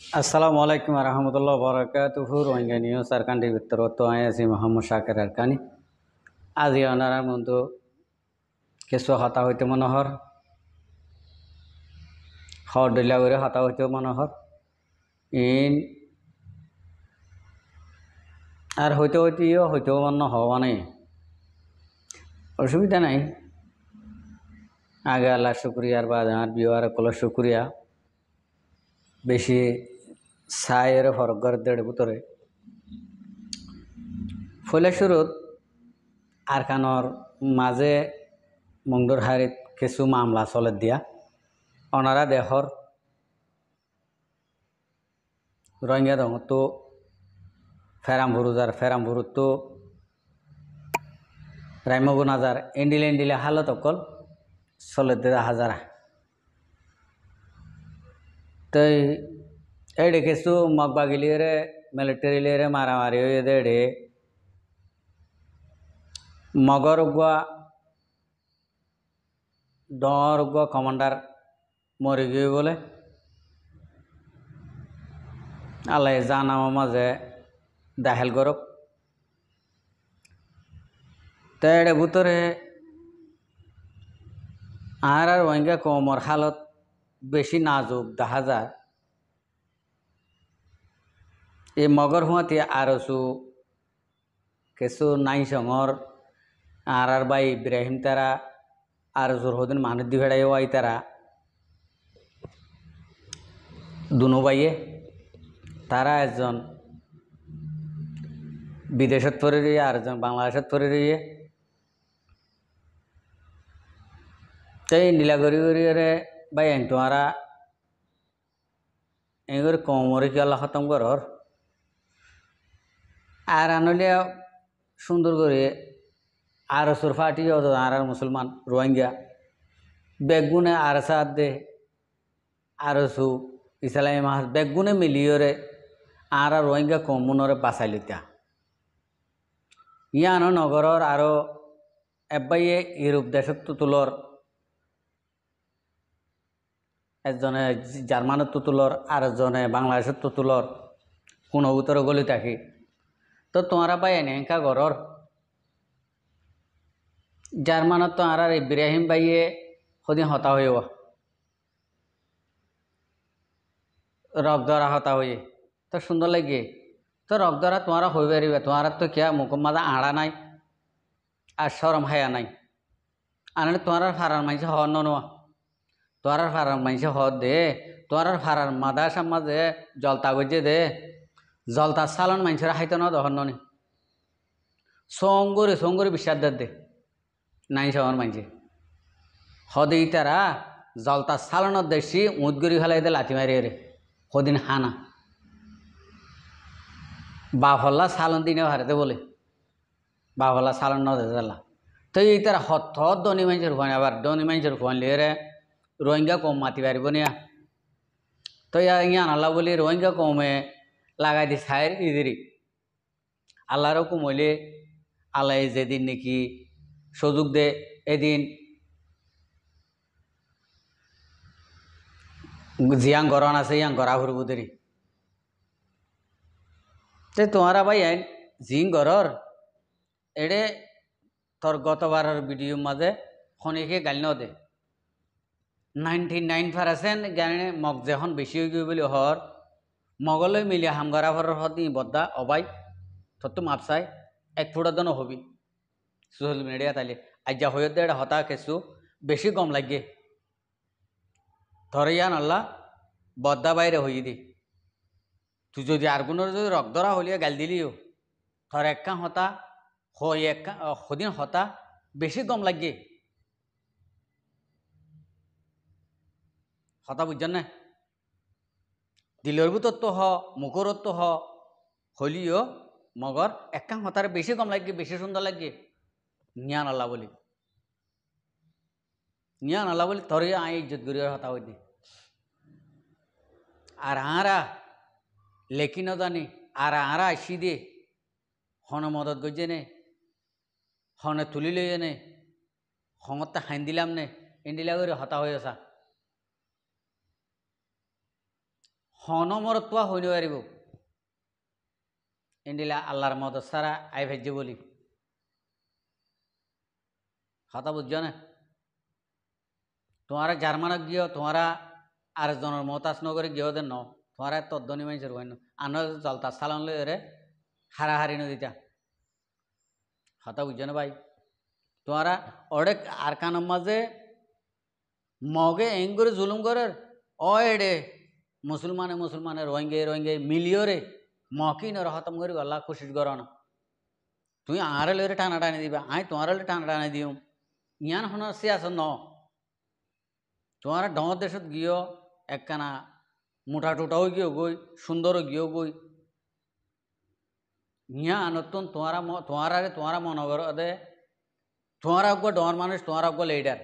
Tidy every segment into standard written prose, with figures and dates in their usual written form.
আসসালামু আলাইকুম রহমতুল্লাহ বরকাতুহু রোহিঙ্গা নিউজ আরকান্ডির ভিতর তো আছি মোহাম্মদ শাকের আরকানি আজি অনারার মধ্যে কিছু হতা হইতে মনোহর হর ডলিয়া করে হতা হইতে মনোহর ইন আর হইতে হইতেও হইতেও মন হওয়া নেই অসুবিধা নাই আগে আল্লাহ শুক্রিয়ার বা আমার বিওয়ার কল শুক্রিয়া বেশি ছায়ের ফরগর দেড় ভিতরে ফলে শুরুত আরকানর মাঝে মংডুর হারিত কিছু মামলা চলে দিয়া ওনারা দেহর রোহিঙ্গা দং তো ফেরামভুরুত তো রাইমগুনাজার এন্ডিলে হালত অকল চলে দেড় হাজারা তই এডে কিছু মগবাগিলিরে মিলিটারিলিরে মারামারি হয়ে দেড়ে মগর উগুয়া ডর উগুয়া কমান্ডার মরে গিয়ে বলে আল্লাহ জানামা মাঝে দাহেল গরক তো এডে ভিতরে আর রোহিঙ্গা কমর হালত বেশি নাজুক দেখা যায় এই মগর হুঁয়াতে আরসু কিছু নাই সঙর আর বাই ইব্রাহিম তারা আর জোরহদিন মাহুদ্দি ভেড়াইও আই তারা দুনো বাইয়ে তারা একজন বিদেশত পরে রয়ে আর একজন বাংলাদেশত পরে রয়ে তাই নীলাগরি গরিয়ে বাই তোমারা এগুলো কমরে কি আল্লাহ খতম করর আর আনলে সুন্দর করে আর সুরফাটি আর মুসলমান রোহিঙ্গা বেগুনে আর সাদ দে আরসু ইসলামী মাহাজ বেগুনে মিলিয়রে আর রোহিঙ্গা কমুনরে বাঁচাই লিতা ইয়ানো নগরর আরও এবাইয়ে ইউরোপ দেশত তুলর একজনে জার্মানত তুলর আর একজনে বাংলাদেশত তুলর কোনো উত্তর গলি থাকি তো তোমারা বাই এনেকা ঘরর জার্মানত তো আর ইব্রাহিম বাইয়ে সদিন হতা হইব রক ধরা হতা হয়ে তো সুন্দর লাগে তো রক ধরা তোমারা হয়ে পারিবে তোমার তো কিয়া মুকম্মাদা আড়া নাই আর সরম হায়া নাই আনলে তোমার ফারার মাইসে হওয়ার নোয়া তোমার ফারার মাইসে হওয়ার দে তোমার ফারার মাদাসা মাঝে জলতা গজে দে জলতা সালন মাইসের হাইতে না দহন নি সঙ্গরে বিশ্বাস দে নাই সবার মাইসে হদে তারা জলতা সালনত দেশি উদগরি ফেলাই দে লাথি মারি রে সদিন হানা বাফল্লা সালন দিনে হারেতে বলে বাফল্লা সালন ন দেলা তো এই তারা হত ধনী মানুষের ফোন আবার ধনী মানুষের ফোন লিয়ে রে রোহিঙ্গা কম মাতি পারিব নিয়া তো ইয়ান আল্লাহ বলি রোহিঙ্গা কমে লাগাই দি সাইর ইদিরি আল্লাহরও কমইলে আল্লাহ যেদিন নাকি সুযোগ দে এদিন জিয়াং গরন আছে ইয়াং গড়া ফুরবু দেরি তে তোমারা ভাই আইন জিং গরর এডে তোর গতবারের ভিডিওর মাঝে খনিকে গাল ন দে 99% গানে মগ যখন বেশি হয়ে গিয়ে বলে হর মগলৈ মিলি হামগরা ভরের হদি বদ্দা অবাই তোর মাপসাই এক ফুটার দনও হবি সোশ্যাল মিডিয়া তাইলে আজ যা হয়ে এটা হতা কিছু বেশি কম লাগে ধরে ইয়ান আল্লাহ বদ্দা বাইরে হই দি তুই যদি আর কোনো যদি রক্তরা হলিয়া গাল দিলিও ধর একা হতা হয় একা সদিন হতা বেশি কম লাগে হতা বুঝছেন না দিলের ভিতর হ মুখরত হলিও মগর একা হতার বেশি কম লাগে বেশি সুন্দর লাগে নিয়ান আল্লাহ বলি ধরে আই ইজ্জত গরিয়ার হতা হই দি আর আরা লেখি ন জানি আর আরা আসি দিয়ে হন মদত গজে নে হনে তুলি লইয়ে নে হঙত হাইন দিলাম নে ইন্দিলা করে হতা হয়ে আসা হনমরত্বা হইন পারিব এন্ডিলা আল্লাহর মদত ছাড়া আই ভাজ্য বলি কথা বুঝছো না তোমারা জার্মানক গিয়েও তোমারা আরেকজনের মতাজ নগরে গিয়েও দেন ন তোমারা তদ্দনী মানুষের হইন আন জলতা সালন লই হারাহারি নদীটা কথা বুঝছো না ভাই তোমারা অনেক আর কানের মাঝে মগে এং করে জুলুম করে এডে মুসলমানে রোহিঙ্গে মিলিও রে মকি নর হতম করে গল্লা কোশিশ করো না তুই আরে লইরে টানা টানি দিবা আই তোমার টানা টানি দিও ইয়ান হন সে আস ন তোমার ডর দেশত গিয়েও একখানা মোটা টোটাও গিয়েও গই সুন্দরও গিয়েও গই ইয়া নতুন তোমারা মনে করো দে তোমার আগ্য ডর মানুষ তোমার আগ্য লিডার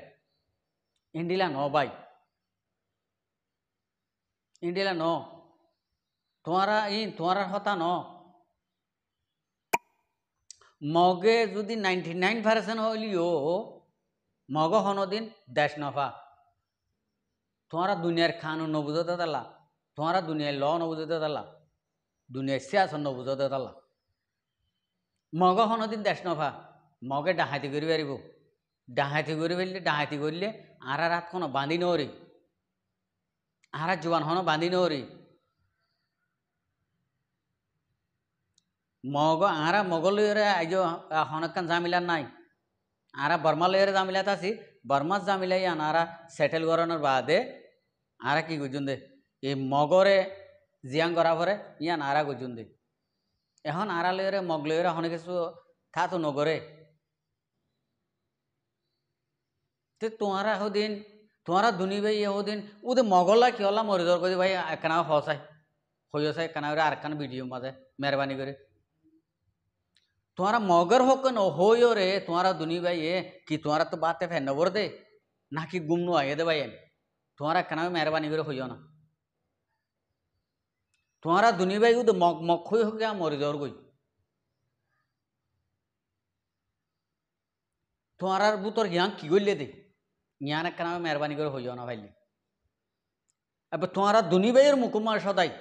ইন্ডিলা ন ভাই ইন্ডিলা ন তোমার হতা ন মগে যদি 99% হইলিও মগ হনদিন দেশ নফা তোমারা দুনিয়ার খানুন নবুঝতে তালা তোমারা দুনিয়ার ল নবুঝতে তালা দুনিয়ার সিয়াসন নবুঝতে তালা মগ হনদিন দেশ নফা মগে ডাহাতি করি পারিব ডাহাতি করে ফেললে ডাহাতি করলে আর রাত কোনো বাঁধি নরি আর জোয়ান হন বাঁধি নরি আরা মগলরে আইজ হনকান জামিলা নাই আরা বর্মা লয়ের জামিলাত আছি বর্মার জামিলাই আনারা সেটেল করানোর বাদে আরা কি গুজন দে এই মগরে জিয়াং করা পরে ইয়ান আরা গুজন দে এখন আরা লয়েরে মগ লয়েরে হনে কিছু থা তো নগরে তো তোমারা হদিন তোমারা দুনি ভাই হদিন ওদের মগলা কি হলা মরিদর করে ভাই একখানা হসাই হইসাই একখানা আর একখানা ভিডিও মাঝে মেহরবানি করে তোমারা মগর হোক ন হইও রে তোমারা দুনি ভাই কি তোমারা তো বাতে ফেন নবর দে না কি গুমনো আইয়ে দে ভাই তোমারা কেন মেহরবানি করে হইও না তোমারা দুনি ভাই উদ মগ মগ হই হোক মরি যাওয়ার গই তোমার বুতর ইয়াং কি করলে দে ইয়ান কেন মেহরবানি করে হইও না ভাইলে এবার তোমারা দুনি ভাইয়ের মুকুমার সদাই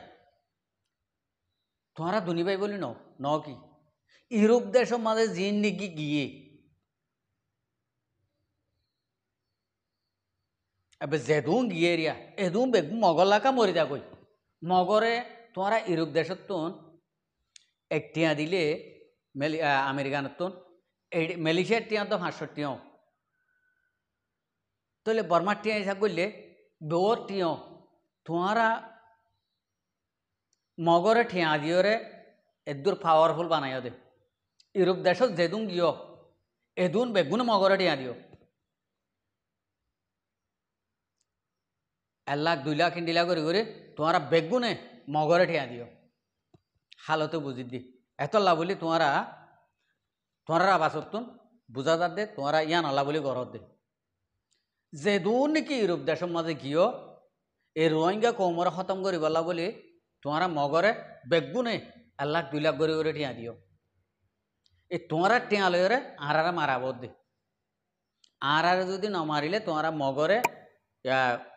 তোমারা দুনি ভাই বলি ন কি ইউরোপ দেশের মাঝে জিন্দিগি গিয়ে এবার যেদুন গিয়ে রিয়া এদুন বেগু মগলাকা মরি যা কই মগরে তোমারা ইউরোপ দেশের তুন একটিয়া দিলে আমেরিকানের তুন মালয়েশিয়ার টিয়া তো 500 টিয়াও তাহলে বর্মার টিয়া হিসাব করলে বেওর টিয়াও তোমারা মগরে ঠিয়া দিওরে এদুর পাওয়ারফুল বানাইও দে ইউরোপ দেশত যেদুন গিয়ে এদুন বেগুন মগরে টিয়া দিও 1 লাখ 2 লাখ ইন্ডিলা করে তোমারা বেগুনে মগরে ঠিয়া দিও হালতে বুঝি দি এত লাভ বলি তোমারা আবাসতুন বুঝা যার দে তোমারা ইয়ান আল্লাহ বলি গরত দে যেদুন নাকি ইউরোপ দেশের মাঝে গিয়েও এই রোহিঙ্গা কৌমরা খতম করি বলা বলি তোমারা মগরে বেগুনে 1 লাখ 2 লাখ করে ঠিয়া দিও এই তোমারা টিয়া লইরে আরারা মারাব দে আরারে যদি ন মারিলে তোমারা মগরে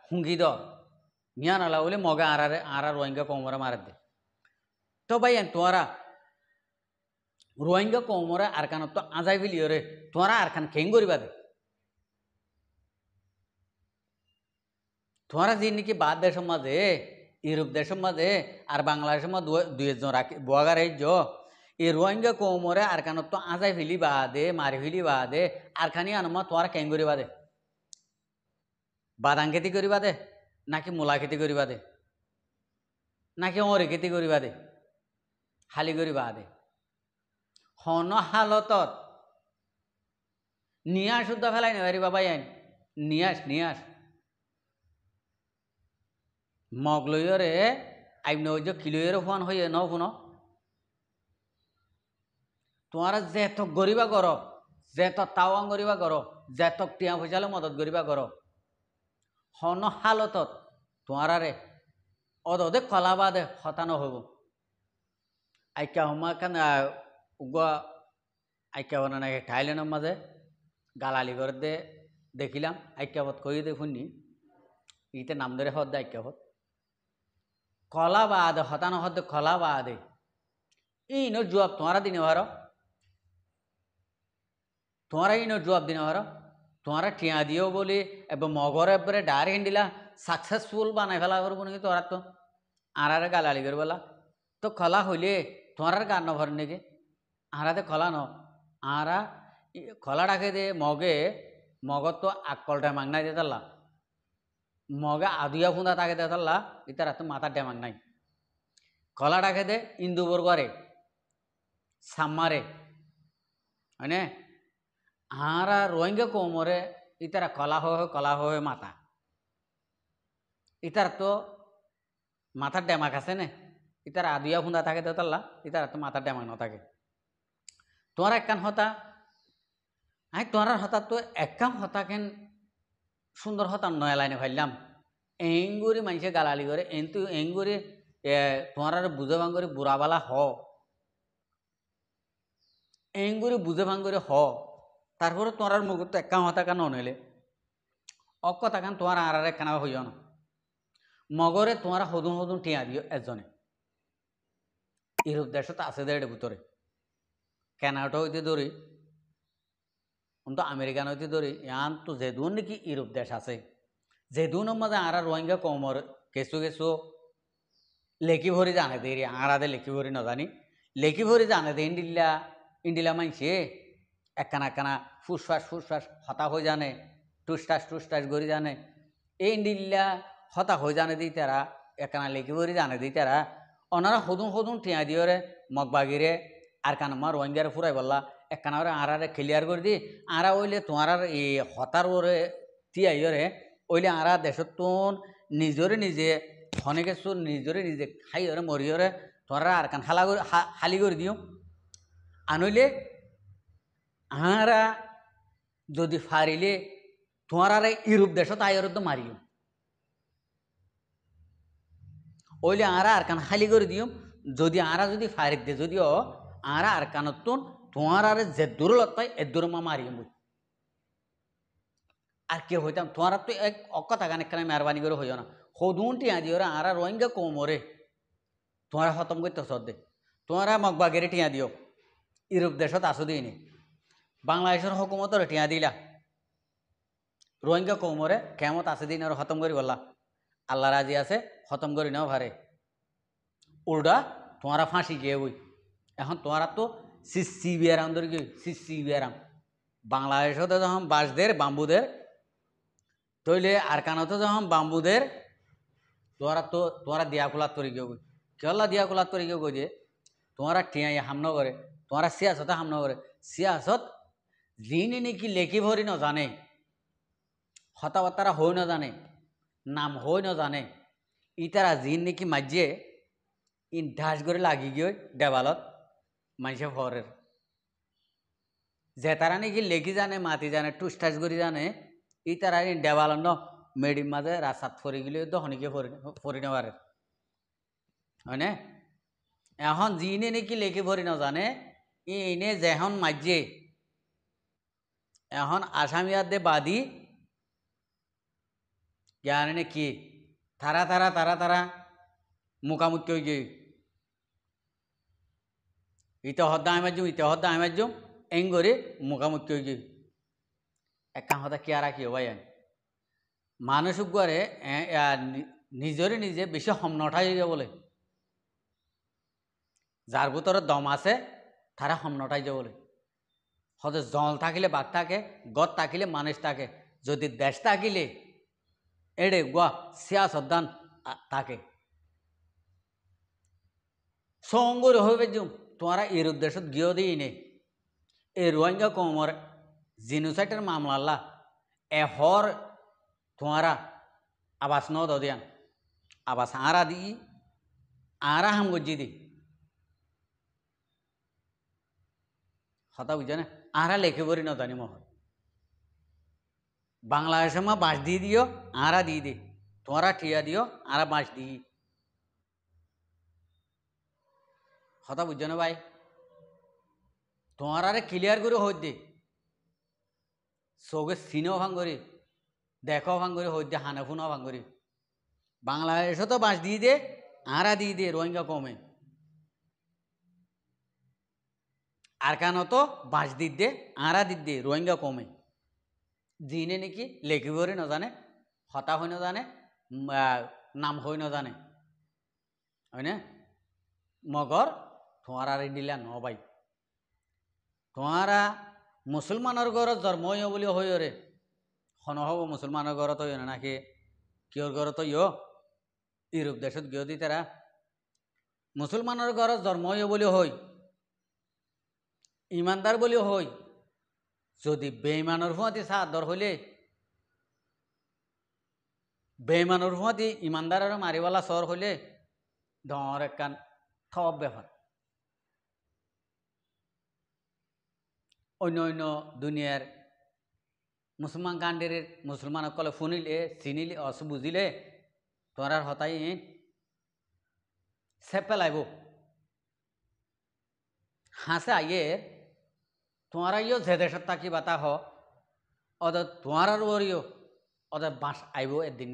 হুঙ্গি দ মিয়ান আল্লাহ বলে মগে আরা রোহিঙ্গা কৌমরা মারা দে তো ভাই তোমারা রোহিঙ্গা কৌমরা আর কান তো আজাই ফেলিও রে তোমারা আর খান খেং করিবা দে তোমারা যে নাকি বাদ দেশের মাঝে ইউরোপ দেশের মাঝে আর বাংলাদেশের মাঝে দুই একজন রাখি বোয়াগার এই রোহিঙ্গা কৌমরে আর কান তো আজাই ফেলি বাদে মারি ফেলি বাদে আর খানি আনমা তোমারা খেং করিবা দে বাদাম খেতি করিবা দে নাকি মূলা খেতি করিবা দে নাকি অরে খেতি করিবা দে হালি করিবা দে হন হালতত নিয়াস শুদ্ধ ফেলাই নেবারিবা ভাই আইন নিয়াস মগ লইরে আইন কিলইরে ফোন হইয়ে ন শুন তোমারা যেতক গরিবা কর যেতক তাওয়াং গরিবা কর যেতক টিয়া পয়সালে মদত গরিবা কর হন হালতত তোমারে অদে কলাবা দে হতানো হব আইকা হমা কান উগা আইকা বনা নাকি থাইল্যান্ডের মাঝে গালালি করে দে দেখিলাম আইকাবত কই দে শুনি ইতে নাম ধরে হদ দে আইকাবত কলা বাদে হতানো হতে কলা বাদে ইনোর জবাব তোমারা দিনে পারো, তোমারা ইনোর জবাব দিনে পারো। তোমারা টিয়া দিও বলি এবং মগরে পরে ডার হিন্দিলা সাকসেসফুল বানাই ফেলা করবো নাকি তোরা তো আরারে গালালি করে বলা তো খলা হইলে তোমার গান নভর নাকি আরাতে খলা ন আরা খলা ডাকে দে মগে মগত তো আকল ডেমাং নাই দে তাল্লা মগে আদুয়া ফুঁদা তাকে দে তাল্লা ইতার তো মাথার ডেমাং নাই খলা ডাকে দে ইন্দুবর করে সাম্মারে হয়নে আরা রোহিঙ্গা কোমরে ইতারা কলা হয়ে মাথা ইতার তো মাথার ডেমাক আছে নে ইতার আদুয়া ফুঁদা থাকে তাল্লা ইতার তো মাথার ডেমাক ন থাকে তোমার একখান হতা আই তোমার হতা তো একখান হতা কেন সুন্দর হতা নয়া লাইনে ফাইলাম এঙ্গুরি মানুষে গালালি করে কিন্তু এঙ্গুরি তোমার বুঝে ভাঙ্গরি বুড়াবালা এঙ্গুরি বুঝে ভাঙ্গরি তারপরে তোমার মুখ তো একখান হতা কেন নইলে অকথা খান তোমার আর একখানা হইও না মগরে তোমার হদুন টিয়া দিও এজনে ইউরোপ দেশত আছে দেড় ভিতরে কানাডা হইতে ধরি তো আমেরিকান হইতে ধরি ইয়ান তো যেদুন নাকি ইউরোপ দেশ আছে যেদুনের মাঝে আর রোহিঙ্গা কমর কেঁচু লেখি ভরি জানে দে আরাদে লেখি ভরি নজানি লেখি ভরি জানে দে ইন্ডিলা মানছে একখানা ফুসফাস হতা হয়ে জানে টুসটাস গড়ি জানে এই ইন্ডিল্লা হতা হয়ে জানে দিই তারা একখানা লেখি ভরি জানে দিই তারা ওনারা হদুন টিয়া দিওরে মগবাগিরে আর কানামা রোহিঙ্গারে ফুরাই বললা একখানা আরারে ক্লিয়ার করে দি আরা ওইলে তোমার এই হতার ওরে তিয়াইরে ওইলে আরা দেশতুন নিজে হনে গেছো নিজে খাইরে মরিয়রে তোমার আর কান হালি করে দিও আনইলে আরা যদি ফারিলে তোমার আর ইউরোপ দেশত আইর তো মারিও ওইলে আরা আর কান খালি করে দিও যদি আরা যদি ফারিক দে যদিও আরা আর কানতুন তোমার আর যে দূর লতাই এ দূর মা মারিও বই আর কে হইতাম তোমার তো এক অকথা গান একখানে মেহরবানি করে হইও না হদুনটি আদি ওরা আরা রোহিঙ্গা কোমরে তোমার খতম করতে সদ্দে তোমারা মগবাগেরে টিয়া দিও ইউরোপ দেশত আসো দিইনি বাংলাদেশের হুকুমতরে টিয়া দিলা রোহিঙ্গা কোমরে কেমত আছে দিন আর খতম করি বললা আল্লাহ রাজি আছে খতম করি নাও ভারে উল্টা তোমারা ফাঁসি গিয়ে বই এখন তোমারা তো সিসি বিয়ারাম ধরে গিয়ে সিসি বিয়ারাম বাংলাদেশতে যখন বাঁশদের বাম্বুদের তৈলে আর কানতে যখন বাম্বুদের তোমরা দিয়া কুলাত তরি গিয়ে কেলা দিয়া কুলাত তরি গিয়ে যে তোমরা টিয়াই হামন করে তোমরা সিয়াসতে হামন করে সিয়াসত যিনি নাকি লেখি ভরি ন জানে হতাবার্তারা হই ন জানে নাম হই ন জানে ইতারা যিন নাকি মাঝে ইন ঢাস করে লাগি গিয়ে দেওয়ালত মানুষে ভরের যে তারা নাকি লেখি জানে মাতি জানে টুসটাস করে জানে ই তারা দেওয়াল ন মেডির মাঝে রাস্তাত ফরি গেলে তো হনিকে ফরি নেওয়ারে হয় না এখন যিনি নাকি লেখি ভরি ন জানে ইনে যেহন মাঝে এখন আসামিয়ার দে বাদী জানে কি তারা মুখামুখি হয়ে গিয়ে ইতে হদ্দা আমের এং করে মুখামুখি হয়ে গিয়ে একটা হতা কি আর কি ভাই মানুষ করে নিজে বেশি হমনঠাই হয়ে বলে যার ভিতরে দম আছে তারা হমনঠাই যে বলে হয়তো জল থাকিলে বাঘ থাকে গদ থাকিলে মানুষ থাকে যদি দেশ থাকিলে এড়ে গুয়া সিয়াসদান থাকে সঙ্গর হইবে যে তোমারা এর উদ্দেশ্যত গিয়েও দিই নেই এই রোহিঙ্গা কমর জিনোসাইটের মামলা এহর তোমারা আবাস ন দিয়ান আবাস আরা দি আরা হাম গজ্জি দি হতা বুঝছে না আরা লেখে বরি ন জানি মহ বাংলাদেশের মা বাঁশ দিয়ে দিও আরা দিয়ে দি তোমরা ঠিয়া দিও আরা বাঁশ দিই কথা বুঝছো না ভাই তোমার আরে ক্লিয়ার করে হই দে চৌকে চিনেও ভাঙরি দেখো ভাঙরি হই দে হানে ফুনাও ভাঙরি বাংলাদেশও তো বাঁশ দিয়ে দে আরা দিয়ে দিয়ে রোহিঙ্গা কমে আর কেন তো বাঁশ দিতে আঁরা দিতে রোহিঙ্গা কমে জিনে নাকি লেখিবরে নজানে হতা হই নজানে নাম হই নজানে হয়নে মগর তোমারা দিলা ন ভাই তোমারা মুসলমানের ঘরত জন্ম হইও বলি হইও রে হন হব মুসলমানের ঘরত হইও না নাকি কিয়র ঘরত হইও ইউরোপ দেশত গিয়ে দি তারা মুসলমানের ঘরত জন্ম হইও বলি হই ইমানদার বলি হই যদি বেইমানের ফুয়াতি সাদর হইলে বেইমানের ফুয়াতি ইমানদারের মারিওয়ালা সর হইলে ডর একখান থব ব্যাপার অন্য অন্য দুনিয়ার মুসলমান কান্ডের মুসলমান কলে শুনিলে চিনিলে বুঝিলে তোমার হতাই সে পেলাইব হাসে আইয়ে তোমার ইয়ে যে দেশত থাকি বাতা হ ওদের তোমার ওরিও ওদের বাঁশ আইব একদিন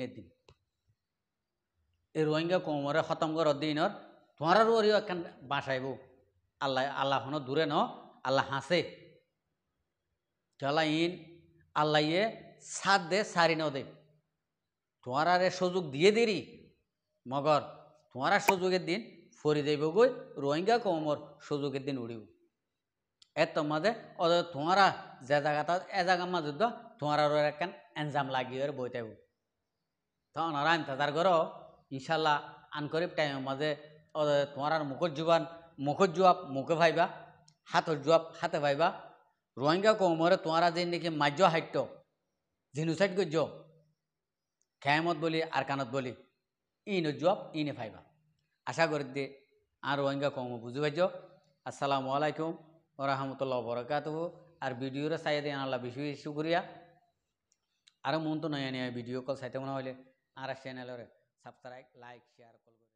এই রোহিঙ্গা কোমরে খতম করার দিনের তোমার ওরিও একখান বাঁশ আইব আল্লাহ আল্লাহ হন দূরে ন আল্লাহ হাসে চলা ইন আল্লাহ ইয়ে সাত দে সারি ন দে তোমার সুযোগ দিয়ে দেরি মগর তোমার সুযোগের দিন ফরি দেব গই রোহিঙ্গা কোমর সুযোগের দিন উড়িব এত মাঝে ওদের তোমারা যে জায়গাটা এ জায়গার মাঝে তোমার একখান এনজাম লাগিয়ে বই থাকব তখন ওরা ইন্তজার করো ইনশাল্লাহ আনকরিব টাইমের মাঝে ওদের তোমার মুখর জবাব মুখে ভাইবা হাতর জবাব হাতে ভাইবা রোহিঙ্গা কোমরে তোমারা যে নাকি মাজ্য হাইট জিনুসাইড গজ্য খেয়ামত বলি আর কানত বলি ইনো জবাব ইনে ভাইবা আশা করি দে আর রোহিঙ্গা কম বুঝি পাইছ আসসালামু আলাইকুম ওরহামতুল্লাহ বরকাতুহু আর ভিডিওর চাই দিয়ে আল্লাহ বেশি শুক্রিয়া আর মন তো নয় ভিডিও কল চাইতে মনে হলে আর চ্যানেলের সাবস্ক্রাইব লাইক শেয়ার করব।